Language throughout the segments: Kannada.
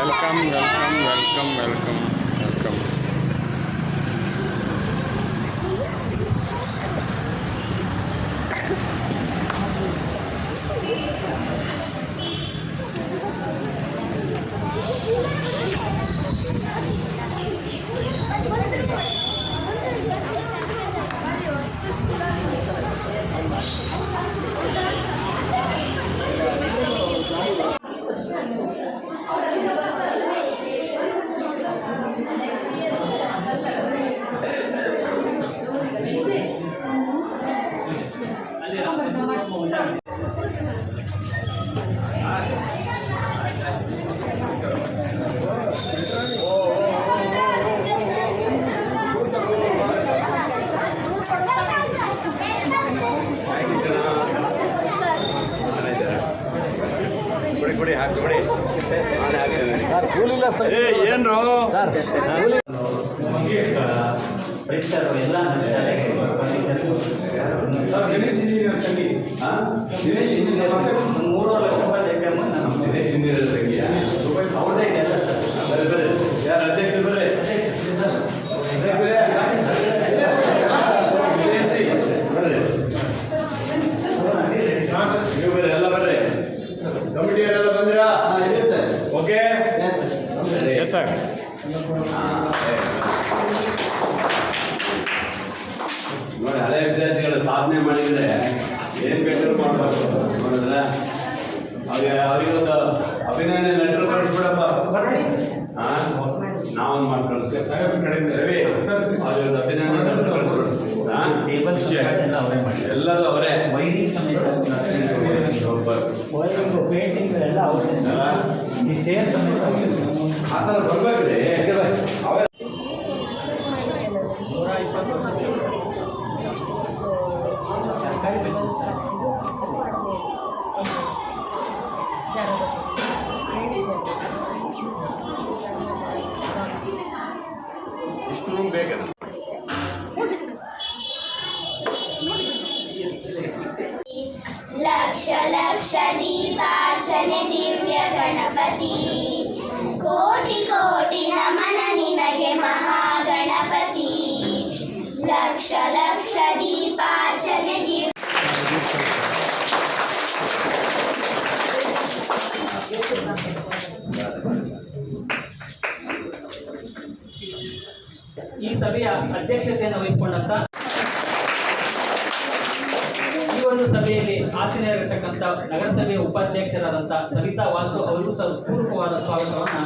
ವೆಲ್ಕಮ್. ಏನ್ರು ದಿನೇಶ್ ಇಂಜಿನಿಯರ್ 3 ಲಕ್ಷ ರೂಪಾಯಿ ದಿನೇಶ್ ಇಂಜಿನಿಯರ್ ಅವ್ರದೇ ಇದೆಲ್ಲ ಸರ್. ಯಾರು ಅಧ್ಯಕ್ಷರು ಬರ್ರಿ, ನೀವು ಬರ್ರಿ, ಎಲ್ಲ ಬರ್ರಿ. ಕಮಿಟಿಯವರೆಲ್ಲ ಬಂದಿರಾ? ಇದೆ ಸರ್. Okay yes sir. ನೋಡಿ, ಹಳೆ ವಿದ್ಯಾರ್ಥಿಗಳು ಸಾಧನೆ ಮಾಡಿದರೆ ಏನು ಬೇಕಾದ್ರೂ ಮಾಡ್ಬೇಕು. ನೋಡಿದ್ರ ಅವ್ರಿಗೊಂದು ಅಭಿನಂದನೆ ಲೆಟರ್ ಕಳಿಸ್ಬಿಡಪ್ಪ. ನಾವೊಂದು ಮಾಡಿ ಕಳಿಸ್ಬೇಕು ಸಾಹೇಬ್ ಕಡೆಯಿಂದ. ರವಿ ಅವ್ರಿಗೊಂದು ಅಭಿನಂದನೆ ಲೆಟರ್ ಕಳಿಸ್ಬಿಡು. ಎಲ್ಲರೂ ಅವರೇ, ವೈರಿಂಗ್ ಸಮೇತ, ಪೇಂಟಿಂಗ್ ಎಲ್ಲ ಅವರೇ, ಈ ಚೇರ್ ಸಮೇತ ಆ ಥರ ಬರ್ಬೇಕ್ರಿ. ಅವರೇ ಇಷ್ಟು ರೂಮ್ ಬೇಕಲ್ಲ. ಲಕ್ಷ ಲಕ್ಷ ದೀಪಾರ್ಚನೆ ದಿವ್ಯ ಗಣಪತಿ, ಕೋಟಿ ಕೋಟಿ ನಮನ ನಿನಗೆ ಮಹಾಗಣಪತಿ. ಲಕ್ಷ ಲಕ್ಷ ದೀಪಾರ್ಚನೆ ದಿವ್ಯ. ಈ ಸಭೆಯ ಅಧ್ಯಕ್ಷತೆಯನ್ನು ವಹಿಸಿಕೊಂಡಂತ ಈ ಒಂದು ಸಭೆಯಲ್ಲಿ ಆಸೀನರಾಗಿರ್ತಕ್ಕಂಥ ನಗರಸಭೆಯ ಉಪಾಧ್ಯಕ್ಷರಾದಂಥ ಸವಿತಾ ವಾಸು ಅವರು ಪೂರ್ವಕವಾದ ಸ್ವಾಗತವನ್ನು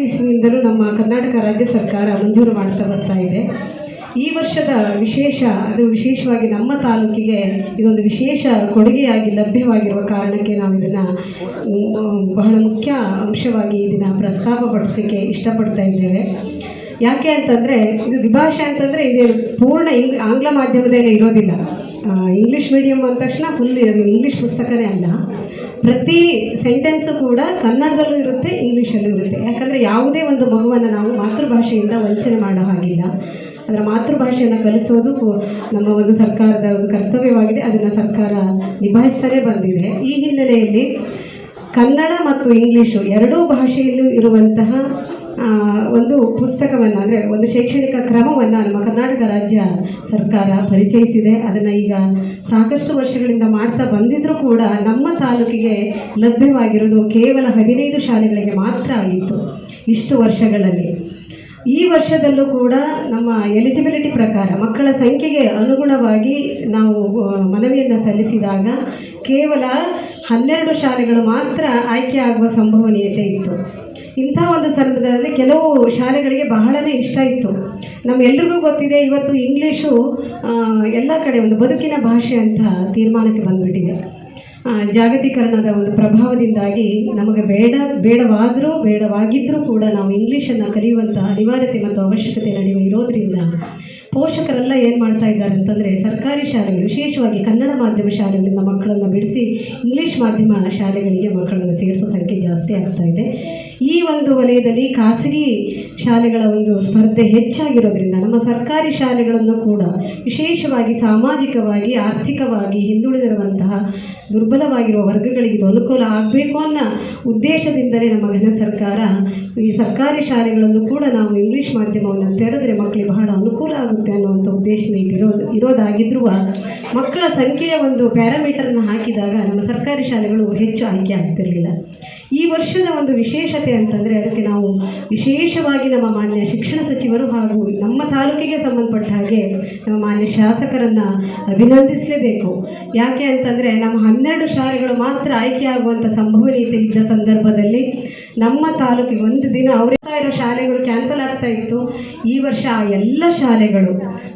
ಇಸ್ವಿಯಿಂದಲೂ ನಮ್ಮ ಕರ್ನಾಟಕ ರಾಜ್ಯ ಸರ್ಕಾರ ಮಂಜೂರು ಮಾಡ್ತಾ ಬರ್ತಾ ಇದೆ. ಈ ವರ್ಷದ ವಿಶೇಷವಾಗಿ ನಮ್ಮ ತಾಲೂಕಿಗೆ ಇದೊಂದು ವಿಶೇಷ ಕೊಡುಗೆಯಾಗಿ ಲಭ್ಯವಾಗಿರುವ ಕಾರಣಕ್ಕೆ ನಾವು ಇದನ್ನು ಬಹಳ ಮುಖ್ಯ ಅಂಶವಾಗಿ ಇದನ್ನು ಪ್ರಸ್ತಾಪಪಡಿಸಲಿಕ್ಕೆ ಇಷ್ಟಪಡ್ತಾ ಇದ್ದೇವೆ. ಯಾಕೆ ಅಂತಂದರೆ ಇದು ದ್ವಿಭಾಷೆ ಅಂತಂದರೆ ಇದು ಪೂರ್ಣ ಆಂಗ್ಲ ಮಾಧ್ಯಮದಲ್ಲೇ ಇರೋದಿಲ್ಲ. ಇಂಗ್ಲೀಷ್ ಮೀಡಿಯಮ್ ಅಂದ ತಕ್ಷಣ ಫುಲ್ ಇದು ಇಂಗ್ಲೀಷ್ ಪುಸ್ತಕನೇ ಅಲ್ಲ. ಪ್ರತಿ ಸೆಂಟೆನ್ಸು ಕೂಡ ಕನ್ನಡದಲ್ಲೂ ಇರುತ್ತೆ, ಇಂಗ್ಲೀಷಲ್ಲೂ ಇರುತ್ತೆ. ಯಾಕಂದರೆ ಯಾವುದೇ ಒಂದು ಮಗುವನ್ನು ನಾವು ಮಾತೃಭಾಷೆಯಿಂದ ವಂಚನೆ ಮಾಡೋ ಹಾಗಿಲ್ಲ. ಅದರ ಮಾತೃಭಾಷೆಯನ್ನು ಕಲಿಸೋದು ನಮ್ಮ ಒಂದು ಸರ್ಕಾರದ ಒಂದು ಕರ್ತವ್ಯವಾಗಿದೆ. ಅದನ್ನು ಸರ್ಕಾರ ನಿಭಾಯಿಸ್ತಲೇ ಬಂದಿದೆ. ಈ ಹಿನ್ನೆಲೆಯಲ್ಲಿ ಕನ್ನಡ ಮತ್ತು ಇಂಗ್ಲೀಷು ಎರಡೂ ಭಾಷೆಯಲ್ಲೂ ಇರುವಂತಹ ಒಂದು ಪುಸ್ತಕವನ್ನು, ಅಂದರೆ ಒಂದು ಶೈಕ್ಷಣಿಕ ಕ್ರಮವನ್ನು ನಮ್ಮ ಕರ್ನಾಟಕ ರಾಜ್ಯ ಸರ್ಕಾರ ಪರಿಚಯಿಸಿದೆ. ಅದನ್ನು ಈಗ ಸಾಕಷ್ಟು ವರ್ಷಗಳಿಂದ ಮಾಡ್ತಾ ಬಂದಿದ್ದರೂ ಕೂಡ ನಮ್ಮ ತಾಲೂಕಿಗೆ ಲಭ್ಯವಾಗಿರೋದು ಕೇವಲ 15 ಶಾಲೆಗಳಿಗೆ ಮಾತ್ರ ಆಗಿತ್ತು ಇಷ್ಟು ವರ್ಷಗಳಲ್ಲಿ. ಈ ವರ್ಷದಲ್ಲೂ ಕೂಡ ನಮ್ಮ ಎಲಿಜಿಬಿಲಿಟಿ ಪ್ರಕಾರ ಮಕ್ಕಳ ಸಂಖ್ಯೆಗೆ ಅನುಗುಣವಾಗಿ ನಾವು ಮನವಿಯನ್ನು ಸಲ್ಲಿಸಿದಾಗ ಕೇವಲ 12 ಶಾಲೆಗಳು ಮಾತ್ರ ಆಯ್ಕೆ ಆಗುವ ಸಂಭವನೀಯತೆ ಇತ್ತು. ಇಂಥ ಒಂದು ಸಂದರ್ಭದಲ್ಲಿ ಕೆಲವು ಶಾಲೆಗಳಿಗೆ ಬಹಳನೇ ಇಷ್ಟ ಇತ್ತು. ನಮ್ಮೆಲ್ರಿಗೂ ಗೊತ್ತಿದೆ, ಇವತ್ತು ಇಂಗ್ಲೀಷು ಎಲ್ಲ ಕಡೆ ಒಂದು ಬದುಕಿನ ಭಾಷೆ ಅಂತ ತೀರ್ಮಾನಕ್ಕೆ ಬಂದುಬಿಟ್ಟಿದೆ. ಜಾಗತೀಕರಣದ ಒಂದು ಪ್ರಭಾವದಿಂದಾಗಿ ನಮಗೆ ಬೇಡವಾಗಿದ್ದರೂ ಕೂಡ ನಾವು ಇಂಗ್ಲೀಷನ್ನು ಕಲಿಯುವಂಥ ಅನಿವಾರ್ಯತೆ ಮತ್ತು ಅವಶ್ಯಕತೆ ನಡೆಯುವ ಇರೋದರಿಂದ ಪೋಷಕರೆಲ್ಲ ಏನು ಮಾಡ್ತಾ ಇದ್ದಾರೆ ಅಂತಂದರೆ ಸರ್ಕಾರಿ ಶಾಲೆಗಳು, ವಿಶೇಷವಾಗಿ ಕನ್ನಡ ಮಾಧ್ಯಮ ಶಾಲೆಗಳಿಂದ ಮಕ್ಕಳನ್ನು ಬಿಡಿಸಿ ಇಂಗ್ಲೀಷ್ ಮಾಧ್ಯಮ ಶಾಲೆಗಳಿಗೆ ಮಕ್ಕಳನ್ನು ಸೇರಿಸೋ ಸಂಖ್ಯೆ ಜಾಸ್ತಿ ಆಗ್ತಾ ಇದೆ. ಈ ಒಂದು ವಲಯದಲ್ಲಿ ಖಾಸಗಿ ಶಾಲೆಗಳ ಒಂದು ಸ್ಪರ್ಧೆ ಹೆಚ್ಚಾಗಿರೋದ್ರಿಂದ ನಮ್ಮ ಸರ್ಕಾರಿ ಶಾಲೆಗಳನ್ನು ಕೂಡ ವಿಶೇಷವಾಗಿ ಸಾಮಾಜಿಕವಾಗಿ ಆರ್ಥಿಕವಾಗಿ ಹಿಂದುಳಿದಿರುವಂತಹ ದುರ್ಬಲವಾಗಿರುವ ವರ್ಗಗಳಿಗೆ ಇದು ಅನುಕೂಲ ಆಗಬೇಕು ಅನ್ನೋ ಉದ್ದೇಶದಿಂದಲೇ ನಮ್ಮ ಘನ ಸರ್ಕಾರ ಈ ಸರ್ಕಾರಿ ಶಾಲೆಗಳನ್ನು ಕೂಡ ನಾವು ಇಂಗ್ಲೀಷ್ ಮಾಧ್ಯಮವನ್ನು ತೆರೆದರೆ ಮಕ್ಕಳಿಗೆ ಬಹಳ ಅನುಕೂಲ ಆಗುತ್ತೆ ಅನ್ನುವಂಥ ಉದ್ದೇಶದಿಂದ ಇರೋದಾಗಿದ್ರೂ ಮಕ್ಕಳ ಸಂಖ್ಯೆಯ ಒಂದು ಪ್ಯಾರಾಮೀಟರ್ನ ಹಾಕಿದಾಗ ನಮ್ಮ ಸರ್ಕಾರಿ ಶಾಲೆಗಳು ಹೆಚ್ಚು ಆಯ್ಕೆ ಆಗ್ತಿರಲಿಲ್ಲ. ಈ ವರ್ಷದ ಒಂದು ವಿಶೇಷತೆ ಅಂತಂದರೆ ಅದಕ್ಕೆ ನಾವು ವಿಶೇಷವಾಗಿ ನಮ್ಮ ಮಾನ್ಯ ಶಿಕ್ಷಣ ಸಚಿವರು ಹಾಗೂ ನಮ್ಮ ತಾಲೂಕಿಗೆ ಸಂಬಂಧಪಟ್ಟ ಹಾಗೆ ನಮ್ಮ ಮಾನ್ಯ ಶಾಸಕರನ್ನು ಅಭಿನಂದಿಸಲೇಬೇಕು. ಯಾಕೆ ಅಂತಂದರೆ ನಮ್ಮ 12 ಶಾಲೆಗಳು ಮಾತ್ರ ಆಯ್ಕೆ ಆಗುವಂಥ ಸಂಭವನೀಯತೆ ಇದ್ದ ಸಂದರ್ಭದಲ್ಲಿ ನಮ್ಮ ತಾಲೂಕಿಗೆ ಒಂದು ದಿನ ಅವರೇ ಶಾಲೆಗಳು ಕ್ಯಾನ್ಸಲ್ ಆಗ್ತಾ ಇತ್ತು. ಈ ವರ್ಷ ಆ ಎಲ್ಲ ಶಾಲೆಗಳು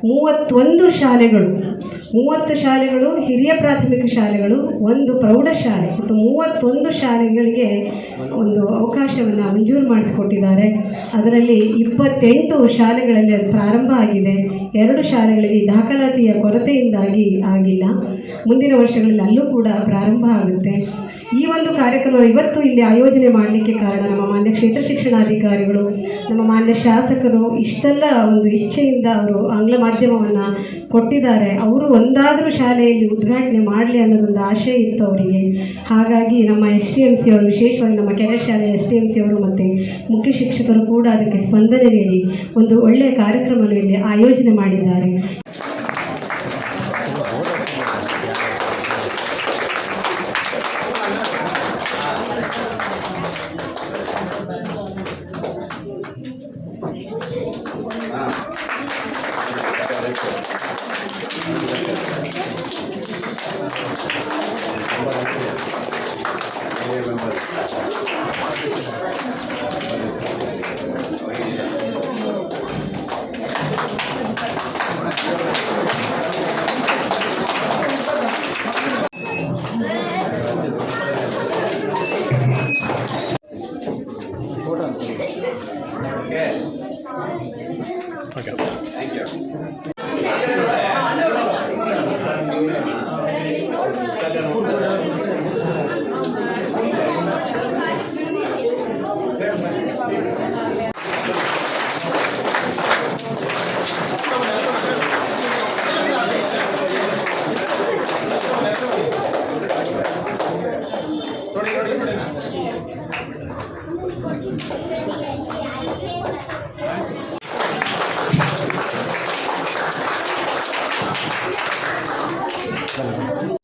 30 ಶಾಲೆಗಳು ಹಿರಿಯ ಪ್ರಾಥಮಿಕ ಶಾಲೆಗಳು, ಒಂದು ಪ್ರೌಢಶಾಲೆ ಒಟ್ಟು 31 ಶಾಲೆಗಳಿಗೆ ಒಂದು ಅವಕಾಶವನ್ನು ಮಂಜೂರು ಮಾಡಿಸಿಕೊಟ್ಟಿದ್ದಾರೆ. ಅದರಲ್ಲಿ 28 ಶಾಲೆಗಳಲ್ಲಿ ಅದು ಪ್ರಾರಂಭ ಆಗಿದೆ. 2 ಶಾಲೆಗಳಿಗೆ ದಾಖಲಾತಿಯ ಕೊರತೆಯಿಂದಾಗಿ ಆಗಿಲ್ಲ. ಮುಂದಿನ ವರ್ಷಗಳಲ್ಲಿ ಅಲ್ಲೂ ಕೂಡ ಪ್ರಾರಂಭ ಆಗುತ್ತೆ. ಈ ಒಂದು ಕಾರ್ಯಕ್ರಮ ಇವತ್ತು ಇಲ್ಲಿ ಆಯೋಜನೆ ಮಾಡಲಿಕ್ಕೆ ಕಾರಣ ನಮ್ಮ ಮಾನ್ಯ ಕ್ಷೇತ್ರ ಶಿಕ್ಷಣಾಧಿಕಾರಿಗಳು, ನಮ್ಮ ಮಾನ್ಯ ಶಾಸಕರು ಇಷ್ಟೆಲ್ಲ ಒಂದು ಇಚ್ಛೆಯಿಂದ ಅವರು ಆಂಗ್ಲ ಮಾಧ್ಯಮವನ್ನು ಕೊಟ್ಟಿದ್ದಾರೆ. ಅವರು ಒಂದಾದರೂ ಶಾಲೆಯಲ್ಲಿ ಉದ್ಘಾಟನೆ ಮಾಡಲಿ ಅನ್ನೋದೊಂದು ಆಶಯ ಇತ್ತು ಅವರಿಗೆ. ಹಾಗಾಗಿ ನಮ್ಮ STMC ಅವರು, ವಿಶೇಷವಾಗಿ ನಮ್ಮ ಕೆರೆ ಶಾಲೆಯ STMC ಅವರು ಮತ್ತು ಮುಖ್ಯ ಶಿಕ್ಷಕರು ಕೂಡ ಅದಕ್ಕೆ ಸ್ಪಂದನೆ ನೀಡಿ ಒಂದು ಒಳ್ಳೆಯ ಕಾರ್ಯಕ್ರಮವನ್ನು ಇಲ್ಲಿ ಆಯೋಜನೆ ಮಾಡಿದ್ದಾರೆ.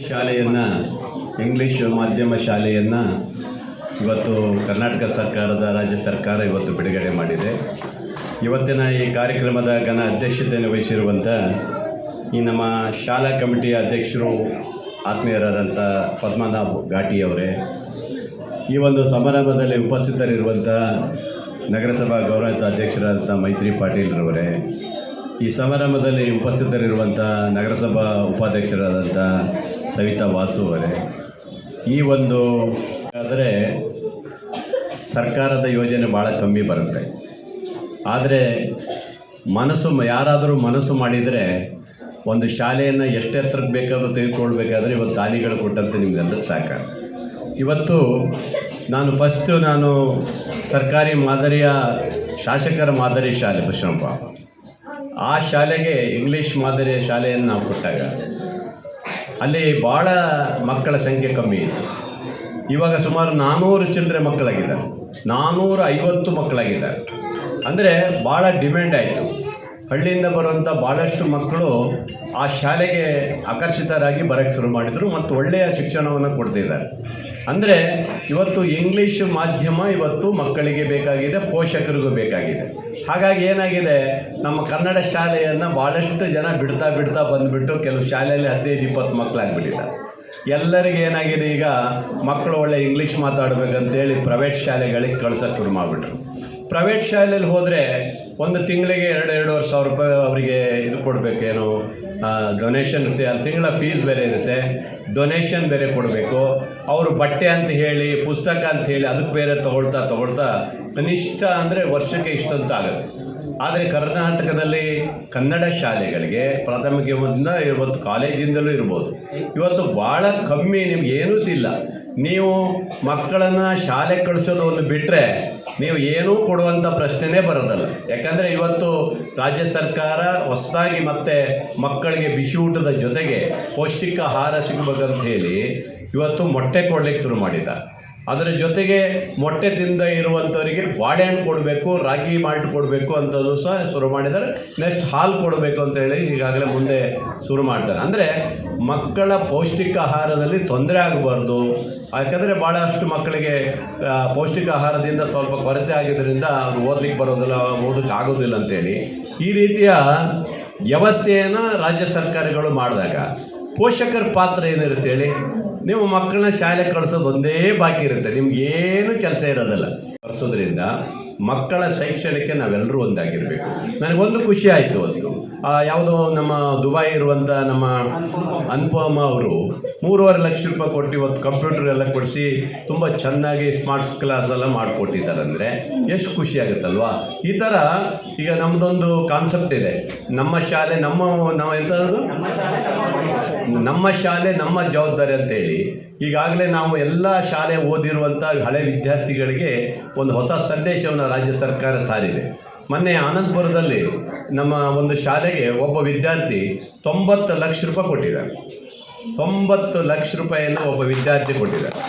ಶಾಲೆಯನ್ನು, ಇಂಗ್ಲೀಷ್ ಮಾಧ್ಯಮ ಶಾಲೆಯನ್ನು ಇವತ್ತು ಕರ್ನಾಟಕ ಸರ್ಕಾರದ, ರಾಜ್ಯ ಸರ್ಕಾರ ಇವತ್ತು ಬಿಡುಗಡೆ ಮಾಡಿದೆ. ಇವತ್ತಿನ ಈ ಕಾರ್ಯಕ್ರಮದ ಘನ ಅಧ್ಯಕ್ಷತೆಯನ್ನು ವಹಿಸಿರುವಂಥ ಈ ನಮ್ಮ ಶಾಲಾ ಕಮಿಟಿಯ ಅಧ್ಯಕ್ಷರು ಆತ್ಮೀಯರಾದಂಥ ಪದ್ಮನಾಭ್ ಘಾಟಿಯವರೇ, ಈ ಒಂದು ಸಮಾರಂಭದಲ್ಲಿ ಉಪಸ್ಥಿತರಿರುವಂಥ ನಗರಸಭಾ ಗೌರವಿತ ಅಧ್ಯಕ್ಷರಾದಂಥ ಮೈತ್ರಿ ಪಾಟೀಲ್ರವರೇ, ಈ ಸಮಾರಂಭದಲ್ಲಿ ಉಪಸ್ಥಿತರಿರುವಂಥ ನಗರಸಭಾ ಉಪಾಧ್ಯಕ್ಷರಾದಂಥ ಸವಿತಾ ವಾಸು ಅವರೇ, ಈ ಒಂದು ಆದರೆ ಸರ್ಕಾರದ ಯೋಜನೆ ಭಾಳ ಕಮ್ಮಿ ಬರುತ್ತೆ. ಆದರೆ ಯಾರಾದರೂ ಮನಸ್ಸು ಮಾಡಿದರೆ ಒಂದು ಶಾಲೆಯನ್ನು ಎಷ್ಟು ಎತ್ತರಕ್ಕೆ ಬೇಕಾದರೂ ತೆಗೆದುಕೊಳ್ಬೇಕಾದ್ರೆ ಇವತ್ತು ದಾನಿಗಳು ಕೊಟ್ಟಂತೆ ನಿಮಗೆಲ್ಲರೂ ಸಾಕ. ಇವತ್ತು ನಾನು ಸರ್ಕಾರಿ ಮಾದರಿಯ ಶಾಸಕರ ಮಾದರಿ ಶಾಲೆ ಬಸವಪ್ಪ, ಆ ಶಾಲೆಗೆ ಇಂಗ್ಲೀಷ್ ಮಾದರಿಯ ಶಾಲೆಯನ್ನು ನಾವು ಕೊಟ್ಟಾಗ ಅಲ್ಲಿ ಭಾಳ ಮಕ್ಕಳ ಸಂಖ್ಯೆ ಕಮ್ಮಿ ಇತ್ತು. ಇವಾಗ ಸುಮಾರು 400 ಚಿಲ್ಲರೆ ಮಕ್ಕಳಾಗಿದ್ದಾರೆ, 450 ಮಕ್ಕಳಾಗಿದ್ದಾರೆ. ಅಂದರೆ ಭಾಳ ಡಿಮ್ಯಾಂಡ್ ಆಯಿತು. ಹಳ್ಳಿಯಿಂದ ಬರುವಂಥ ಭಾಳಷ್ಟು ಮಕ್ಕಳು ಆ ಶಾಲೆಗೆ ಆಕರ್ಷಿತರಾಗಿ ಬರೋಕ್ಕೆ ಶುರು ಮಾಡಿದರು ಮತ್ತು ಒಳ್ಳೆಯ ಶಿಕ್ಷಣವನ್ನು ಕೊಡ್ತಿದ್ದಾರೆ. ಅಂದರೆ ಇವತ್ತು ಇಂಗ್ಲೀಷ್ ಮಾಧ್ಯಮ ಇವತ್ತು ಮಕ್ಕಳಿಗೆ ಬೇಕಾಗಿದೆ, ಪೋಷಕರಿಗೂ ಬೇಕಾಗಿದೆ. ಹಾಗಾಗಿ ಏನಾಗಿದೆ, ನಮ್ಮ ಕನ್ನಡ ಶಾಲೆಯನ್ನು ಭಾಳಷ್ಟು ಜನ ಬಿಡ್ತಾ ಬಂದುಬಿಟ್ಟು ಕೆಲವು ಶಾಲೆಯಲ್ಲಿ 15-20 ಮಕ್ಕಳಾಗ್ಬಿಟ್ಟಿದ್ದಾರೆ. ಎಲ್ಲರಿಗೆ ಏನಾಗಿದೆ, ಈಗ ಮಕ್ಕಳು ಒಳ್ಳೆ ಇಂಗ್ಲೀಷ್ ಮಾತಾಡಬೇಕಂತೇಳಿ ಪ್ರೈವೇಟ್ ಶಾಲೆಗಳಿಗೆ ಕಳ್ಸೋಕ್ಕೆ ಶುರು ಮಾಡಿಬಿಟ್ರು. ಪ್ರೈವೇಟ್ ಶಾಲೆಯಲ್ಲಿ ಹೋದರೆ ಒಂದು ತಿಂಗಳಿಗೆ 2-2.5 ಸಾವಿರ ರೂಪಾಯಿ ಅವರಿಗೆ ಇದು ಕೊಡಬೇಕೇನು, ಡೊನೇಷನ್ ಇರುತ್ತೆ. ಅಲ್ಲಿ ತಿಂಗಳ ಫೀಸ್ ಬೇರೆ ಇರುತ್ತೆ, ಡೊನೇಷನ್ ಬೇರೆ ಕೊಡಬೇಕು. ಅವರು ಬಟ್ಟೆ ಅಂತ ಹೇಳಿ, ಪುಸ್ತಕ ಅಂತ ಹೇಳಿ ಅದಕ್ಕೆ ಬೇರೆ ತೊಗೊಳ್ತಾ ಕನಿಷ್ಠ ಅಂದರೆ ವರ್ಷಕ್ಕೆ ಇಷ್ಟಂತ ಆಗುತ್ತೆ. ಆದರೆ ಕರ್ನಾಟಕದಲ್ಲಿ ಕನ್ನಡ ಶಾಲೆಗಳಿಗೆ ಪ್ರಾಥಮಿಕದಿಂದ ಇವತ್ತು ಕಾಲೇಜಿಂದಲೂ ಇರ್ಬೋದು, ಇವತ್ತು ಭಾಳ ಕಮ್ಮಿ, ನಿಮ್ಗೆ ಏನೂ ಇಲ್ಲ. ನೀವು ಮಕ್ಕಳನ್ನು ಶಾಲೆ ಕಳಿಸೋದು ಒಂದು ಬಿಟ್ಟರೆ ನೀವು ಏನೂ ಕೊಡುವಂಥ ಪ್ರಶ್ನೆನೇ ಬರೋದಲ್ಲ. ಯಾಕಂದರೆ ಇವತ್ತು ರಾಜ್ಯ ಸರ್ಕಾರ ಹೊಸದಾಗಿ ಮತ್ತೆ ಮಕ್ಕಳಿಗೆ ಬಿಸಿ ಊಟದ ಜೊತೆಗೆ ಪೌಷ್ಟಿಕ ಆಹಾರ ಸಿಗಬೇಕಂತ ಹೇಳಿ ಇವತ್ತು ಮೊಟ್ಟೆ ಕೊಡಲಿಕ್ಕೆ ಶುರು ಮಾಡಿದ್ದಾರೆ. ಅದರ ಜೊತೆಗೆ ಮೊಟ್ಟೆ ತಿಂದ ಇರುವಂಥವರಿಗೆ ಬಾಳೆಹಣ್ಣು ಕೊಡಬೇಕು, ರಾಗಿ ಮಾಲ್ಟ್ ಕೊಡಬೇಕು ಅಂತಲೂ ಸಹ ಶುರು ಮಾಡಿದ್ದಾರೆ. ನೆಕ್ಸ್ಟ್ ಹಾಲು ಕೊಡಬೇಕು ಅಂತೇಳಿ ಈಗಾಗಲೇ ಮುಂದೆ ಶುರು ಮಾಡ್ತಾರೆ. ಅಂದರೆ ಮಕ್ಕಳ ಪೌಷ್ಟಿಕ ಆಹಾರದಲ್ಲಿ ತೊಂದರೆ ಆಗಬಾರ್ದು. ಯಾಕಂದರೆ ಭಾಳಷ್ಟು ಮಕ್ಕಳಿಗೆ ಪೌಷ್ಟಿಕ ಆಹಾರದಿಂದ ಸ್ವಲ್ಪ ಕೊರತೆ ಆಗಿದ್ದರಿಂದ ಅದು ಓದಲಿಕ್ಕೆ ಬರೋದಿಲ್ಲ, ಓದಕ್ಕೆ ಆಗೋದಿಲ್ಲ ಅಂತೇಳಿ ಈ ರೀತಿಯ ವ್ಯವಸ್ಥೆಯನ್ನು ರಾಜ್ಯ ಸರ್ಕಾರಗಳು ಮಾಡಿದಾಗ ಪೋಷಕರ ಪಾತ್ರ ಏನಿರುತ್ತೆ ಹೇಳಿ? ನೀವು ಮಕ್ಕಳನ್ನ ಶಾಲೆ ಕಳಿಸೋದು ಒಂದೇ ಬಾಕಿ ಇರುತ್ತೆ, ನಿಮ್ಗೇನು ಕೆಲಸ ಇರೋದಿಲ್ಲ. ಕಳಿಸೋದ್ರಿಂದ ಮಕ್ಕಳ ಶೈಕ್ಷಣಿಕ ನಾವೆಲ್ಲರೂ ಒಂದಾಗಿರಬೇಕು. ನನಗೊಂದು ಖುಷಿ ಆಯಿತು. ಒಂದು ಯಾವುದೋ ನಮ್ಮ ದುಬೈ ಇರುವಂಥ ನಮ್ಮ ಅನುಪಮ ಅವರು 3.5 ಲಕ್ಷ ರೂಪಾಯಿ ಕೊಟ್ಟು ಇವತ್ತು ಕಂಪ್ಯೂಟರ್ ಎಲ್ಲ ಕೊಡಿಸಿ ತುಂಬ ಚೆನ್ನಾಗಿ ಸ್ಮಾರ್ಟ್ ಕ್ಲಾಸ್ ಎಲ್ಲ ಮಾಡಿಕೊಟ್ಟಿದ್ದಾರೆ. ಅಂದರೆ ಎಷ್ಟು ಖುಷಿ ಆಗುತ್ತಲ್ವಾ? ಈ ಥರ ಈಗ ನಮ್ಮದೊಂದು ಕಾನ್ಸೆಪ್ಟ್ ಇದೆ, ನಮ್ಮ ಶಾಲೆ ನಾವು ಎಂಥದ್ದು ನಮ್ಮ ಶಾಲೆ ನಮ್ಮ ಜವಾಬ್ದಾರಿ ಅಂತೇಳಿ. ಈಗಾಗಲೇ ನಾವು ಎಲ್ಲ ಶಾಲೆ ಓದಿರುವಂಥ ಹಳೆ ವಿದ್ಯಾರ್ಥಿಗಳಿಗೆ ಒಂದು ಹೊಸ ಸಂದೇಶವನ್ನು ರಾಜ್ಯ ಸರ್ಕಾರ ಸಾರಿದೆ. ಮೊನ್ನೆ ಆನಂದಪುರದಲ್ಲಿ ನಮ್ಮ ಒಂದು ಶಾಲೆಗೆ ಒಬ್ಬ ವಿದ್ಯಾರ್ಥಿ 90 ಲಕ್ಷ ರೂಪಾಯಿ ಕೊಟ್ಟಿದ್ದಾರೆ. 90 ಲಕ್ಷ ರೂಪಾಯಿಯನ್ನು ಒಬ್ಬ ವಿದ್ಯಾರ್ಥಿ ಕೊಟ್ಟಿದ್ದಾರೆ.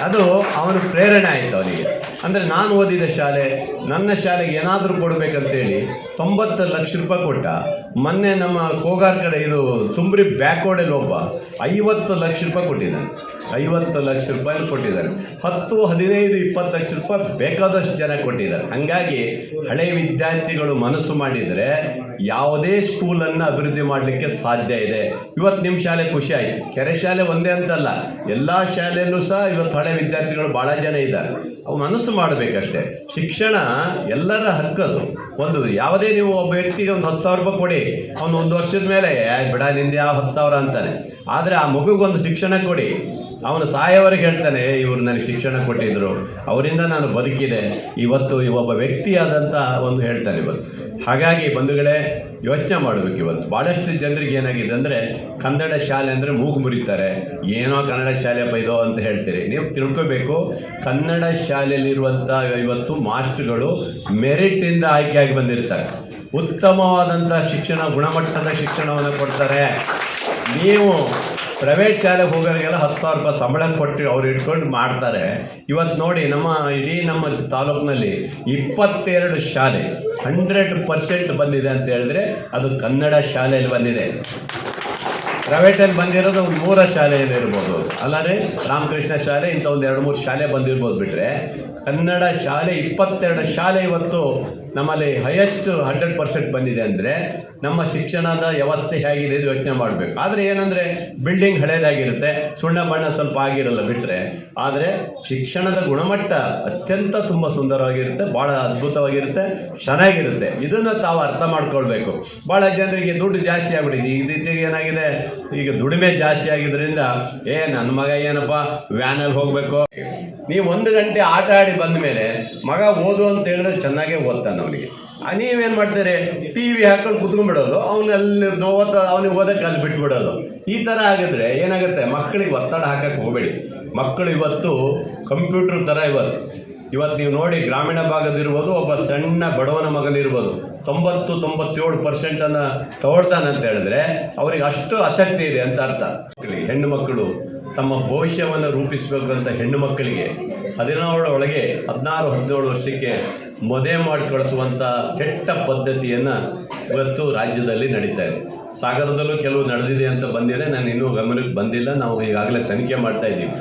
ಅದು ಅವನು ಪ್ರೇರಣೆ ಆಯಿತು ಅವನಿಗೆ. ಅಂದರೆ ನಾನು ಓದಿದ ಶಾಲೆ, ನನ್ನ ಶಾಲೆಗೆ ಏನಾದರೂ ಕೊಡಬೇಕಂತೇಳಿ 90 ಲಕ್ಷ ರೂಪಾಯಿ ಕೊಟ್ಟ. ಮೊನ್ನೆ ನಮ್ಮ ಕೋಗಾರ್ ಕಡೆ ಇದು ತುಂಬ್ರಿ ಬ್ಯಾಕ್ವರ್ಡಲ್ಲಿ ಒಬ್ಬ 50 ಲಕ್ಷ ರೂಪಾಯಿ ಕೊಟ್ಟಿದ್ದಾನೆ. 50 ಲಕ್ಷ ರೂಪಾಯಿ ಕೊಟ್ಟಿದ್ದಾರೆ. 10, 15, 20 ಲಕ್ಷ ರೂಪಾಯಿ ಬೇಕಾದಷ್ಟು ಜನ ಕೊಟ್ಟಿದ್ದಾರೆ. ಹಾಗಾಗಿ ಹಳೆ ವಿದ್ಯಾರ್ಥಿಗಳು ಮನಸ್ಸು ಮಾಡಿದರೆ ಯಾವುದೇ ಸ್ಕೂಲನ್ನು ಅಭಿವೃದ್ಧಿ ಮಾಡಲಿಕ್ಕೆ ಸಾಧ್ಯ ಇದೆ. ಇವತ್ತು ನಿಮ್ಮ ಶಾಲೆ ಖುಷಿ ಆಯಿತು. ಕೆರೆ ಶಾಲೆ ಒಂದೇ ಅಂತಲ್ಲ, ಎಲ್ಲ ಶಾಲೆಯಲ್ಲೂ ಸಹ ಇವತ್ತು ಹಳೆ ವಿದ್ಯಾರ್ಥಿಗಳು ಭಾಳ ಜನ ಇದ್ದಾರೆ. ಅವು ಮನಸ್ಸು ಮಾಡಬೇಕಷ್ಟೇ. ಶಿಕ್ಷಣ ಎಲ್ಲರ ಹಕ್ಕದು. ಒಂದು ಯಾವುದೇ ನೀವು ಒಬ್ಬ ವ್ಯಕ್ತಿಗೆ ಒಂದು 10,000 ರೂಪಾಯಿ ಕೊಡಿ, ಅವನು 1 ವರ್ಷದ ಮೇಲೆ ಬಿಡ ನಿಂದ ಯಾವ 10,000 ಅಂತಾನೆ. ಆದರೆ ಆ ಮಗುಗೊಂದು ಶಿಕ್ಷಣ ಕೊಡಿ, ಅವನು ಸಾಯೋವರೆಗೆ ಹೇಳ್ತಾನೆ, ಇವರು ನನಗೆ ಶಿಕ್ಷಣ ಕೊಟ್ಟಿದ್ದರು, ಅವರಿಂದ ನಾನು ಬದುಕಿದೆ, ಇವತ್ತು ಒಬ್ಬ ವ್ಯಕ್ತಿಯಾದಂಥ ಒಂದು ಹೇಳ್ತಾನೆ ಇವತ್ತು. ಹಾಗಾಗಿ ಬಂಧುಗಳೇ, ಯೋಚನೆ ಮಾಡಬೇಕು. ಇವತ್ತು ಭಾಳಷ್ಟು ಜನರಿಗೆ ಏನಾಗಿದೆ ಅಂದರೆ ಕನ್ನಡ ಶಾಲೆ ಅಂದರೆ ಮೂಗು ಮುರಿತಾರೆ, ಏನೋ ಕನ್ನಡ ಶಾಲೆ ಪೈದೋ ಅಂತ ಹೇಳ್ತೀರಿ. ನೀವು ತಿಳ್ಕೋಬೇಕು, ಕನ್ನಡ ಶಾಲೆಯಲ್ಲಿರುವಂಥ ಇವತ್ತು ಮಾಸ್ಟರ್ಗಳು ಮೆರಿಟಿಂದ ಆಯ್ಕೆಯಾಗಿ ಬಂದಿರ್ತಾರೆ. ಉತ್ತಮವಾದಂಥ ಶಿಕ್ಷಣ, ಗುಣಮಟ್ಟದ ಶಿಕ್ಷಣವನ್ನು ಕೊಡ್ತಾರೆ. ನೀವು ಪ್ರೈವೇಟ್ ಶಾಲೆಗೆ ಹೋಗೋರಿಗೆಲ್ಲ 10,000 ರೂಪಾಯಿ ಸಂಬಳ ಕೊಟ್ಟು ಅವ್ರು ಇಟ್ಕೊಂಡು ಮಾಡ್ತಾರೆ. ಇವತ್ತು ನೋಡಿ, ನಮ್ಮ ತಾಲೂಕಿನಲ್ಲಿ 22 ಶಾಲೆ 100% ಬಂದಿದೆ ಅಂತ ಹೇಳಿದ್ರೆ ಅದು ಕನ್ನಡ ಶಾಲೆಯಲ್ಲಿ ಬಂದಿದೆ. ಪ್ರೈವೇಟಲ್ಲಿ ಬಂದಿರೋದು ಒಂದು 3 ಶಾಲೆಯಲ್ಲಿ ಇರ್ಬೋದು, ಅಲ್ಲದೆ ರಾಮಕೃಷ್ಣ ಶಾಲೆ ಇಂಥ ಒಂದು 2-3 ಶಾಲೆ ಬಂದಿರ್ಬೋದು. ಬಿಟ್ಟರೆ ಕನ್ನಡ ಶಾಲೆ 22 ಶಾಲೆ ಇವತ್ತು ನಮ್ಮಲ್ಲಿ ಹೈಯೆಸ್ಟ್ 100% ಬಂದಿದೆ. ಅಂದರೆ ನಮ್ಮ ಶಿಕ್ಷಣದ ವ್ಯವಸ್ಥೆ ಹೇಗಿದೆ ಇದು ಯೋಚನೆ ಮಾಡಬೇಕು. ಆದರೆ ಏನಂದರೆ ಬಿಲ್ಡಿಂಗ್ ಹಳೇದಾಗಿರುತ್ತೆ, ಸುಣ್ಣ ಬಣ್ಣ ಸ್ವಲ್ಪ ಆಗಿರಲ್ಲ ಬಿಟ್ಟರೆ. ಆದರೆ ಶಿಕ್ಷಣದ ಗುಣಮಟ್ಟ ಅತ್ಯಂತ ತುಂಬ ಸುಂದರವಾಗಿರುತ್ತೆ, ಭಾಳ ಅದ್ಭುತವಾಗಿರುತ್ತೆ, ಚೆನ್ನಾಗಿರುತ್ತೆ. ಇದನ್ನು ತಾವು ಅರ್ಥ ಮಾಡ್ಕೊಳ್ಬೇಕು. ಭಾಳ ಜನರಿಗೆ ದುಡ್ಡು ಜಾಸ್ತಿ ಆಗಿಬಿಟ್ಟಿದೆ. ಇತ್ತೀಚೆಗೆ ಏನಾಗಿದೆ, ಈಗ ದುಡಿಮೆ ಜಾಸ್ತಿ ಆಗಿದ್ದರಿಂದ ನನ್ನ ಮಗ ಏನಪ್ಪ ವ್ಯಾನಲ್ಲಿ ಹೋಗಬೇಕು. ನೀವು 1 ಗಂಟೆ ಆಟ ಆಡಿ ಬಂದ ಮೇಲೆ ಮಗ ಓದು ಅಂತ ಹೇಳಿದ್ರೆ ಚೆನ್ನಾಗೇ ಓದ್ತಾನೆ ಅವನಿಗೆ. ನೀವೇನು ಮಾಡ್ತಾರೆ, TV ಹಾಕೊಂಡು ಕುತ್ಕೊಂಡ್ಬಿಡೋದು, ಅವನಿಗೆ ಓದೋಕ್ಕೆ ಅಲ್ಲಿ ಬಿಟ್ಬಿಡೋದು. ಈ ಥರ ಆಗಿದ್ರೆ ಏನಾಗುತ್ತೆ, ಮಕ್ಕಳಿಗೆ ಒತ್ತಡ ಹಾಕಕ್ಕೆ ಹೋಗಬೇಡಿ. ಮಕ್ಕಳು ಇವತ್ತು ಕಂಪ್ಯೂಟರ್ ಥರ ಇವತ್ತು ನೀವು ನೋಡಿ, ಗ್ರಾಮೀಣ ಭಾಗದಿರ್ಬೋದು, ಒಬ್ಬ ಸಣ್ಣ ಬಡವನ ಮಗನಿರ್ಬೋದು 90-97% ತಗೊಳ್ತಾನೆ ಅಂತ ಹೇಳಿದ್ರೆ ಅವರಿಗೆ ಅಷ್ಟು ಆಸಕ್ತಿ ಇದೆ ಅಂತ ಅರ್ಥ. ಹೆಣ್ಣು ಮಕ್ಕಳು ತಮ್ಮ ಭವಿಷ್ಯವನ್ನು ರೂಪಿಸಬೇಕಂತ ಹೆಣ್ಣು ಮಕ್ಕಳಿಗೆ 16-17 ವರ್ಷಕ್ಕೆ ಮದುವೆ ಮಾಡಿ ಕಳಿಸುವಂಥ ಕೆಟ್ಟ ಪದ್ಧತಿಯನ್ನು ಇವತ್ತು ರಾಜ್ಯದಲ್ಲಿ ನಡೀತಾ ಇದೆ. ಸಾಗರದಲ್ಲೂ ಕೆಲವು ನಡೆದಿದೆ ಅಂತ ಬಂದಿದೆ, ನಾನು ಇನ್ನೂ ಗಮನಕ್ಕೆ ಬಂದಿಲ್ಲ. ನಾವು ಈಗಾಗಲೇ ತನಿಖೆ ಮಾಡ್ತಾ ಇದ್ದೀವಿ.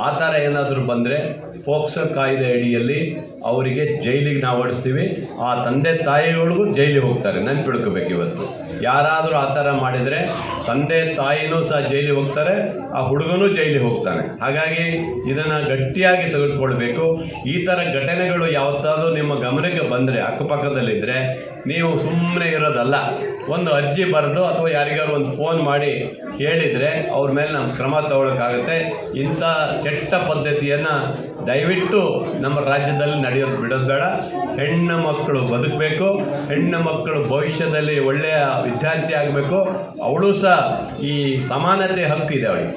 ಆ ಥರ ಏನಾದರೂ ಬಂದರೆ ಫೋಕ್ಸೋ ಕಾಯ್ದೆ ಅಡಿಯಲ್ಲಿ ಅವರಿಗೆ ಜೈಲಿಗೆ ನಾವು ಓಡಿಸ್ತೀವಿ. ಆ ತಂದೆ ತಾಯಿಗಳಿಗೂ ಜೈಲಿಗೆ ಹೋಗ್ತಾರೆ. ನೆನ್ಪಿಡ್ಕೋಬೇಕು. ಇವತ್ತು ಯಾರಾದರೂ ಆ ಥರ ಮಾಡಿದರೆ ತಂದೆ ತಾಯಿನೂ ಸಹ ಜೈಲಿಗೆ ಹೋಗ್ತಾರೆ, ಆ ಹುಡುಗನೂ ಜೈಲಿಗೆ ಹೋಗ್ತಾನೆ. ಹಾಗಾಗಿ ಇದನ್ನು ಗಟ್ಟಿಯಾಗಿ ತೆಗೆದುಕೊಳ್ಬೇಕು. ಈ ಥರ ಘಟನೆಗಳು ಯಾವತ್ತಾದರೂ ನಿಮ್ಮ ಗಮನಕ್ಕೆ ಬಂದರೆ, ಅಕ್ಕಪಕ್ಕದಲ್ಲಿದ್ದರೆ ನೀವು ಸುಮ್ಮನೆ ಇರೋದಲ್ಲ, ಒಂದು ಅರ್ಜಿ ಬರೆದು ಅಥವಾ ಯಾರಿಗಾರು ಒಂದು ಫೋನ್ ಮಾಡಿ ಹೇಳಿದರೆ ಅವ್ರ ಮೇಲೆ ನಾವು ಕ್ರಮ ತಗೊಳ್ಳೋಕ್ಕಾಗುತ್ತೆ. ಇಂಥ ಕೆಟ್ಟ ಪದ್ಧತಿಯನ್ನು ದಯವಿಟ್ಟು ನಮ್ಮ ರಾಜ್ಯದಲ್ಲಿ ನಡೆಯೋದು ಬಿಡೋದು ಬೇಡ. ಹೆಣ್ಣು ಮಕ್ಕಳು ಬದುಕಬೇಕು, ಹೆಣ್ಣು ಮಕ್ಕಳು ಭವಿಷ್ಯದಲ್ಲಿ ಒಳ್ಳೆಯ ವಿದ್ಯಾರ್ಥಿ ಆಗಬೇಕು. ಅವಳು ಸಹ ಈ ಸಮಾನತೆ ಹಕ್ಕಿದೆ ಅವಳಿಗೆ.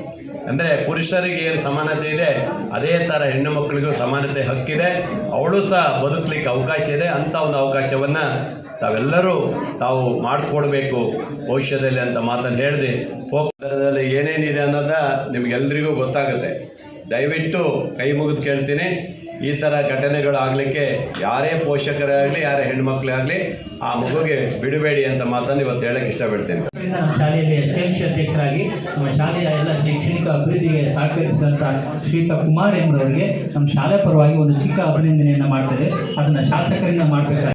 ಅಂದರೆ ಪುರುಷರಿಗೆ ಏನು ಸಮಾನತೆ ಇದೆ ಅದೇ ಥರ ಹೆಣ್ಣು ಮಕ್ಕಳಿಗೂ ಸಮಾನತೆ ಹಕ್ಕಿದೆ. ಅವಳು ಸಹ ಬದುಕಲಿಕ್ಕೆ ಅವಕಾಶ ಇದೆ. ಅಂಥ ಒಂದು ಅವಕಾಶವನ್ನು ತಾವೆಲ್ಲರೂ ತಾವು ಮಾಡಿಕೊಡ್ಬೇಕು ಭವಿಷ್ಯದಲ್ಲಿ ಅಂತ ಮಾತನ್ನು ಹೇಳಿದೆ. ಹೋಗ್ದರದಲ್ಲಿ ಏನೇನಿದೆ ಅನ್ನೋದ ನಿಮಗೆಲ್ಲರಿಗೂ ಗೊತ್ತಾಗುತ್ತೆ. ದಯವಿಟ್ಟು ಕೈ ಮುಗಿದು ಕೇಳ್ತೀನಿ, ಈ ಥರ ಘಟನೆಗಳು ಆಗಲಿಕ್ಕೆ ಯಾರೇ ಪೋಷಕರೇ ಆಗಲಿ, ಯಾರೇ ಹೆಣ್ಮಕ್ಳೇ ಆಗಲಿ ಆ ಮಗುಗೆ ಬಿಡಬೇಡಿ ಅಂತ ಮಾತನ್ನು ಇವತ್ತು ಹೇಳಕ್ಕೆ ಇಷ್ಟಪಡ್ತೀನಿ. ನಮ್ಮ ಶಾಲೆಯಲ್ಲಿ SMC ಅಧ್ಯಕ್ಷರಾಗಿ ನಮ್ಮ ಶಾಲೆಯ ಎಲ್ಲ ಶೈಕ್ಷಣಿಕ ಅಭಿವೃದ್ಧಿಗೆ ಸಹಕರಿಸಿದಂಥ ಶ್ರೀಯುತ ಕುಮಾರ್ ಎಂಬುವರಿಗೆ ನಮ್ಮ ಶಾಲೆ ಪರವಾಗಿ ಒಂದು ಚಿಕ್ಕ ಅಭಿನಂದನೆಯನ್ನು ಮಾಡ್ತಾರೆ. ಅದನ್ನು ಶಾಸಕರಿಂದ ಮಾಡಬೇಕಾಗಿದೆ.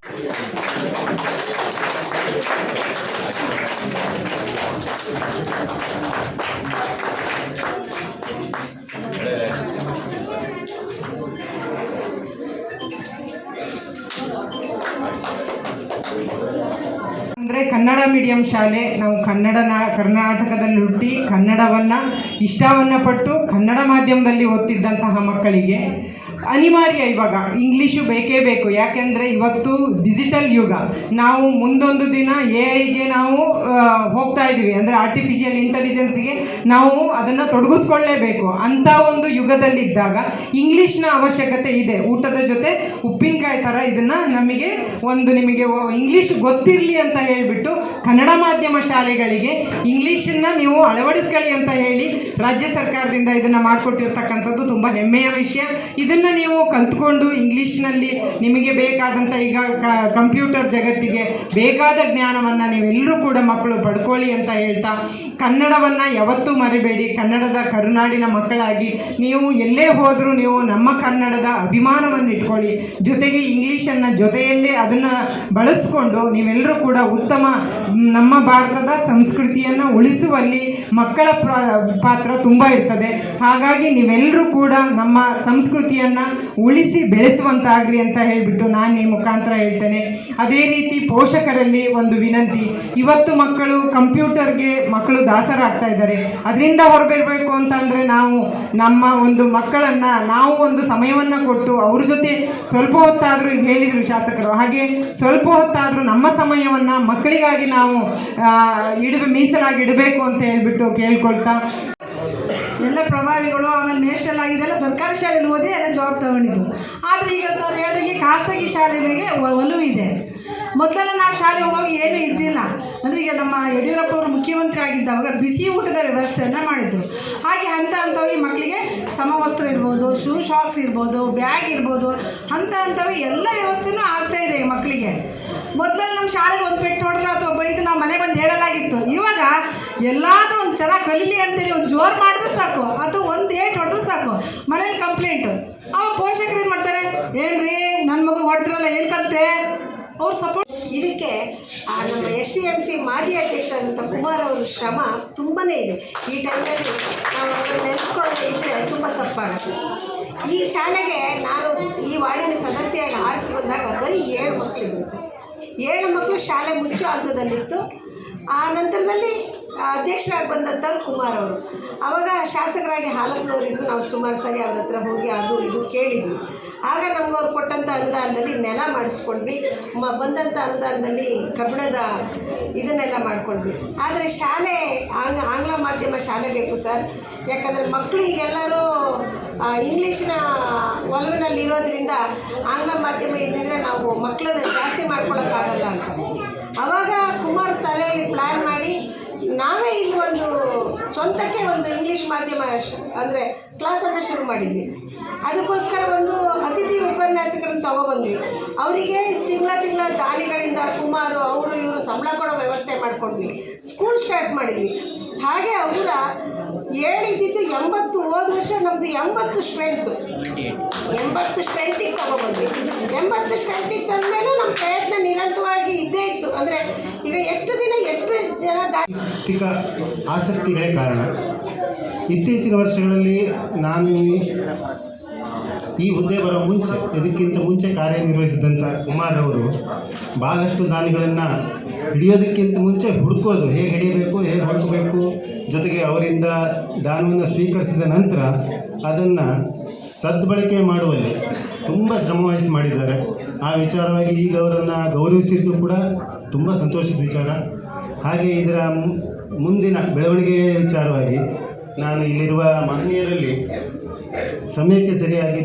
ಅಂದರೆ ಕನ್ನಡ ಮೀಡಿಯಂ ಶಾಲೆ. ನಾವು ಕರ್ನಾಟಕದಲ್ಲಿ ಹುಟ್ಟಿ ಕನ್ನಡವನ್ನು ಇಷ್ಟವನ್ನು ಪಟ್ಟು ಕನ್ನಡ ಮಾಧ್ಯಮದಲ್ಲಿ ಓದ್ತಿದ್ದಂತಹ ಮಕ್ಕಳಿಗೆ ಅನಿವಾರ್ಯ ಇವಾಗ ಇಂಗ್ಲೀಷು ಬೇಕೇ ಬೇಕು. ಯಾಕೆಂದರೆ ಇವತ್ತು ಡಿಜಿಟಲ್ ಯುಗ. ನಾವು ಮುಂದೊಂದು ದಿನ AI ನಾವು ಹೋಗ್ತಾ ಇದ್ದೀವಿ. ಅಂದರೆ ಆರ್ಟಿಫಿಷಿಯಲ್ ಇಂಟೆಲಿಜೆನ್ಸಿಗೆ ನಾವು ಅದನ್ನು ತೊಡಗಿಸ್ಕೊಳ್ಳೇಬೇಕು. ಅಂಥ ಒಂದು ಯುಗದಲ್ಲಿದ್ದಾಗ ಇಂಗ್ಲೀಷ್ನ ಅವಶ್ಯಕತೆ ಇದೆ. ಊಟದ ಜೊತೆ ಉಪ್ಪಿನಕಾಯಿ ಥರ ಇದನ್ನು ನಿಮಗೆ ಇಂಗ್ಲೀಷ್ ಗೊತ್ತಿರಲಿ ಅಂತ ಹೇಳಿಬಿಟ್ಟು ಕನ್ನಡ ಮಾಧ್ಯಮ ಶಾಲೆಗಳಿಗೆ ಇಂಗ್ಲೀಷನ್ನು ನೀವು ಅಳವಡಿಸ್ಕೊಳ್ಳಿ ಅಂತ ಹೇಳಿ ರಾಜ್ಯ ಸರ್ಕಾರದಿಂದ ಇದನ್ನು ಮಾಡಿಕೊಟ್ಟಿರ್ತಕ್ಕಂಥದ್ದು ತುಂಬ ಹೆಮ್ಮೆಯ ವಿಷಯ. ಇದನ್ನು ನೀವು ಕಲ್ತ್ಕೊಂಡು ಇಂಗ್ಲೀಷ್ನಲ್ಲಿ ನಿಮಗೆ ಬೇಕಾದಂಥ ಈಗ ಕಂಪ್ಯೂಟರ್ ಜಗತ್ತಿಗೆ ಬೇಕಾದ ಜ್ಞಾನವನ್ನು ನೀವೆಲ್ಲರೂ ಕೂಡ ಮಕ್ಕಳು ಪಡ್ಕೊಳ್ಳಿ ಅಂತ ಹೇಳ್ತಾ, ಕನ್ನಡವನ್ನು ಯಾವತ್ತೂ ಮರಿಬೇಡಿ. ಕನ್ನಡದ ಕರುನಾಡಿನ ಮಕ್ಕಳಾಗಿ ನೀವು ಎಲ್ಲೇ ಹೋದರೂ ನೀವು ನಮ್ಮ ಕನ್ನಡದ ಅಭಿಮಾನವನ್ನು ಇಟ್ಕೊಳ್ಳಿ. ಜೊತೆಗೆ ಇಂಗ್ಲೀಷನ್ನು ಜೊತೆಯಲ್ಲೇ ಅದನ್ನು ಬಳಸ್ಕೊಂಡು ನೀವೆಲ್ಲರೂ ಕೂಡ ಉತ್ತಮ ನಮ್ಮ ಭಾರತದ ಸಂಸ್ಕೃತಿಯನ್ನು ಉಳಿಸುವಲ್ಲಿ ಮಕ್ಕಳ ಪಾತ್ರ ತುಂಬ ಇರ್ತದೆ. ಹಾಗಾಗಿ ನೀವೆಲ್ಲರೂ ಕೂಡ ನಮ್ಮ ಸಂಸ್ಕೃತಿಯನ್ನು ಉಳಿಸಿ ಬೆಳೆಸುವಂತಾಗಲಿ ಅಂತ ಹೇಳಿಬಿಟ್ಟು ನಾನು ಈ ಮುಖಾಂತರ ಹೇಳ್ತೇನೆ. ಅದೇ ರೀತಿ ಪೋಷಕರಲ್ಲಿ ಒಂದು ವಿನಂತಿ, ಇವತ್ತು ಮಕ್ಕಳು ಕಂಪ್ಯೂಟರ್ಗೆ ದಾಸರಾಗ್ತಾ ಇದ್ದಾರೆ. ಅದರಿಂದ ಹೊರಬರಬೇಕು ಅಂತಂದರೆ ನಾವು ನಮ್ಮ ಒಂದು ಮಕ್ಕಳನ್ನು ನಾವು ಒಂದು ಸಮಯವನ್ನು ಕೊಟ್ಟು ಅವ್ರ ಜೊತೆ ಸ್ವಲ್ಪ ಹೊತ್ತಾದರೂ ಹೇಳಿದರು ಶಾಸಕರು, ಹಾಗೆ ಸ್ವಲ್ಪ ಹೊತ್ತಾದರೂ ನಮ್ಮ ಸಮಯವನ್ನು ಮಕ್ಕಳಿಗಾಗಿ ನಾವು ಮೀಸಲಾಗಿ ಇಡಬೇಕು ಅಂತ ಹೇಳ್ಬಿಟ್ಟು ಕೇಳ್ಕೊಳ್ತಾ, ಎಲ್ಲ ಪ್ರಭಾವಿಗಳು ಆಮೇಲೆ ನೇಷನಲ್ ಆಗಿದೆಲ್ಲ ಸರ್ಕಾರಿ ಶಾಲೆಯಲ್ಲಿ ಓದಿ ಎಲ್ಲ ಜಾಬ್ ತಗೊಂಡಿದ್ದು. ಆದರೆ ಈಗ ಸರ್ ಹೇಳಿದಾಗೆ ಖಾಸಗಿ ಶಾಲೆ ಮೇಲೆ ಒಲವು ಇದೆ. ಮೊದಲೆಲ್ಲ ನಾವು ಶಾಲೆಗೆ ಹೋಗುವಾಗ ಏನೂ ಇದ್ದಿಲ್ಲ. ಅಂದರೆ ಈಗ ನಮ್ಮ ಯಡಿಯೂರಪ್ಪ ಅವರು ಮುಖ್ಯಮಂತ್ರಿ ಆಗಿದ್ದಾಗ ಬಿಸಿ ಊಟದ ವ್ಯವಸ್ಥೆಯನ್ನು ಮಾಡಿದರು. ಹಾಗೆ ಹಂತವಾಗಿ ಮಕ್ಕಳಿಗೆ ಸಮವಸ್ತ್ರ ಇರ್ಬೋದು, ಶೂ ಶಾಕ್ಸ್ ಇರ್ಬೋದು, ಬ್ಯಾಗ್ ಇರ್ಬೋದು, ಹಂತವಾಗಿ ಎಲ್ಲ ವ್ಯವಸ್ಥೆನೂ ಆಗ್ತಾಯಿದೆ ಮಕ್ಕಳಿಗೆ. ಮೊದಲಲ್ಲಿ ನಮ್ಮ ಶಾಲೆಗೆ ಒಂದು ಪೆಟ್ಟು ಹೊಡೆದ್ರೆ ಅಥವಾ ಬೈದು ನಾವು ಮನೆ ಬಂದು ಹೇಳಲಾಗಿತ್ತು. ಇವಾಗ ಎಲ್ಲಾದರೂ ಒಂದು ಚೆನ್ನಾಗಿ ಕಲೀಲಿ ಅಂತೇಳಿ ಒಂದು ಜೋರು ಮಾಡಿದ್ರೆ ಸಾಕು, ಅಥವಾ ಒಂದು ಏಟು ಹೊಡೆದ್ರೆ ಸಾಕು, ಮನೇಲಿ ಕಂಪ್ಲೇಂಟು. ಅವಾಗ ಪೋಷಕರು ಏನು ಮಾಡ್ತಾರೆ, ಏನ್ರಿ ನನ್ನ ಮಗು ಹೊಡೆದ್ರಲ್ಲ ಏನು ಕಲಿತೆ, ಅವ್ರು ಸಪೋರ್ಟ್. ಇದಕ್ಕೆ ನಮ್ಮ STMC ಮಾಜಿ ಅಧ್ಯಕ್ಷರಾದಂಥ ಕುಮಾರ್ ಅವರ ಶ್ರಮ ತುಂಬಾ ಇದೆ. ಈ ಟೈಮಲ್ಲಿ ನಾವು ಅವ್ರನ್ನ ನೆನೆಸ್ಕೊಳ್ಳದೆ ಇದ್ದರೆ ತುಂಬ ತಪ್ಪಾಗುತ್ತೆ. ಈ ಶಾಲೆಗೆ ನಾನು ಈ ವಾರ್ಡಿನ ಸದಸ್ಯೆಯಾಗಿ ಆರಿಸಿ ಬಂದಾಗ ಬರೀ 7 ಮಕ್ಕಳಿದ್ರು ಸರ್. 7 ಮಕ್ಕಳು ಶಾಲೆ ಮುಚ್ಚೋ ಹಂತದಲ್ಲಿತ್ತು. ಆ ನಂತರದಲ್ಲಿ ಅಧ್ಯಕ್ಷರಾಗಿ ಬಂದಂಥವ್ರು ಕುಮಾರ್ ಅವರು. ಆವಾಗ ಶಾಸಕರಾಗಿ ಹಾಲಪ್ಪನವರಿದ್ದು ನಾವು ಸುಮಾರು ಸಾರಿ ಅವ್ರ ಹತ್ರ ಹೋಗಿ ಅದು ಇದು ಕೇಳಿದ್ವಿ. ಆಗ ನಮ್ಗೆ ಅವ್ರು ಕೊಟ್ಟಂಥ ಅನುದಾನದಲ್ಲಿ ನೆಲ ಮಾಡಿಸ್ಕೊಂಡ್ವಿ. ಬಂದಂಥ ಅನುದಾನದಲ್ಲಿ ಕಬ್ಬಣದ ಇದನ್ನೆಲ್ಲ ಮಾಡ್ಕೊಂಡ್ವಿ. ಆದರೆ ಶಾಲೆ ಆಂಗ್ಲ ಮಾಧ್ಯಮ ಶಾಲೆ ಬೇಕು ಸರ್. ಯಾಕಂದರೆ ಮಕ್ಕಳು ಈಗೆಲ್ಲರೂ ಇಂಗ್ಲೀಷಿನ ಒಲವಿನಲ್ಲಿರೋದ್ರಿಂದ ಆಂಗ್ಲ ಮಾಧ್ಯಮ ಇದ್ದಿದ್ರೆ ನಾವು ಮಕ್ಕಳನ್ನ ಜಾಸ್ತಿ ಮಾಡ್ಕೊಳಕ್ಕಾಗಲ್ಲ ಅಂತ. ಆವಾಗ ಕುಮಾರ್ ತಲೆಯಲ್ಲಿ ಪ್ಲ್ಯಾನ್ ಮಾಡಿ ನಾವೇ ಇಲ್ಲಿ ಒಂದು ಸ್ವಂತಕ್ಕೆ ಒಂದು ಇಂಗ್ಲೀಷ್ ಮಾಧ್ಯಮ ಅಂದರೆ ಕ್ಲಾಸನ್ನು ಶುರು ಮಾಡಿದ್ವಿ. ಅದಕ್ಕೋಸ್ಕರ ಒಂದು ಅತಿಥಿ ಉಪನ್ಯಾಸಕರನ್ನು ತಗೊಬಂದ್ವಿ. ಅವರಿಗೆ ತಿಂಗಳ ದಾನಿಗಳಿಂದ ಕುಮಾರು ಅವರು ಇವರು ಸಂಬಳ ಕೊಡೋ ವ್ಯವಸ್ಥೆ ಮಾಡ್ಕೊಂಡ್ವಿ. ಸ್ಕೂಲ್ ಸ್ಟಾರ್ಟ್ ಮಾಡಿದ್ವಿ. ಹಾಗೆ ಅವರ 7 ಇದ್ದಿದ್ದು 80. ಹೋದ ವರ್ಷ ನಮ್ಮದು 80 ಸ್ಟ್ರೆಂತು. 80 ಸ್ಟ್ರೆಂತಿಗೆ ತಗೊಬಂದ್ವಿ. 80 ಸ್ಟ್ರೆಂತಿಗೆ ತಂದಮೇಲೂ ನಮ್ಮ ಪ್ರಯತ್ನ ನಿರಂತರವಾಗಿ ಇದ್ದೇ ಇತ್ತು. ಅಂದರೆ ಈಗ ಎಷ್ಟು ಜನ ಆರ್ಥಿಕ ಆಸಕ್ತಿಗಳೇ ಕಾರಣ. ಇತ್ತೀಚಿನ ವರ್ಷಗಳಲ್ಲಿ ನಾನು ಈ ಹುದ್ದೆ ಬರೋ ಇದಕ್ಕಿಂತ ಮುಂಚೆ ಕಾರ್ಯನಿರ್ವಹಿಸಿದಂಥ ಕುಮಾರ್ ಅವರು ಭಾಳಷ್ಟು ದಾನಿಗಳನ್ನು ಹಿಡಿಯೋದಕ್ಕಿಂತ ಮುಂಚೆ ಹುಡುಕೋದು, ಹೇಗೆ ಹಿಡಿಯಬೇಕು, ಹೇಗೆ ಹುಡುಕಬೇಕು, ಜೊತೆಗೆ ಅವರಿಂದ ದಾನವನ್ನು ಸ್ವೀಕರಿಸಿದ ನಂತರ ಅದನ್ನು ಸದ್ಬಳಕೆ ಮಾಡುವಲ್ಲಿ ತುಂಬ ಶ್ರಮವಹಿಸಿ ಮಾಡಿದ್ದಾರೆ. ಆ ವಿಚಾರವಾಗಿ ಈಗ ಅವರನ್ನು ಗೌರವಿಸಿದ್ದು ಕೂಡ ತುಂಬ ಸಂತೋಷದ ವಿಚಾರ. ಹಾಗೆ ಇದರ ಮುಂದಿನ ಬೆಳವಣಿಗೆಯ ವಿಚಾರವಾಗಿ ನಾನು ಇಲ್ಲಿರುವ ಮಹನೀಯರಲ್ಲಿ ಸಮಯಕ್ಕೆ ಸರಿಯಾಗಿ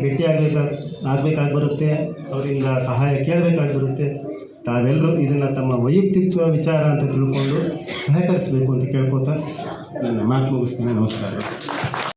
ಆಗಬೇಕಾಗಿ ಬರುತ್ತೆ, ಅವರಿಂದ ಸಹಾಯ ಕೇಳಬೇಕಾಗಿ ಬರುತ್ತೆ. ತಾವೆಲ್ಲರೂ ಇದನ್ನು ತಮ್ಮ ವೈಯಕ್ತಿಕ ವಿಚಾರ ಅಂತ ತಿಳ್ಕೊಂಡು ಸಹಕರಿಸಬೇಕು ಅಂತ ಕೇಳ್ಕೊತಾ ನನ್ನ ಮಾತು ಮುಗಿಸ್ತೀನಿ. ನಮಸ್ಕಾರ.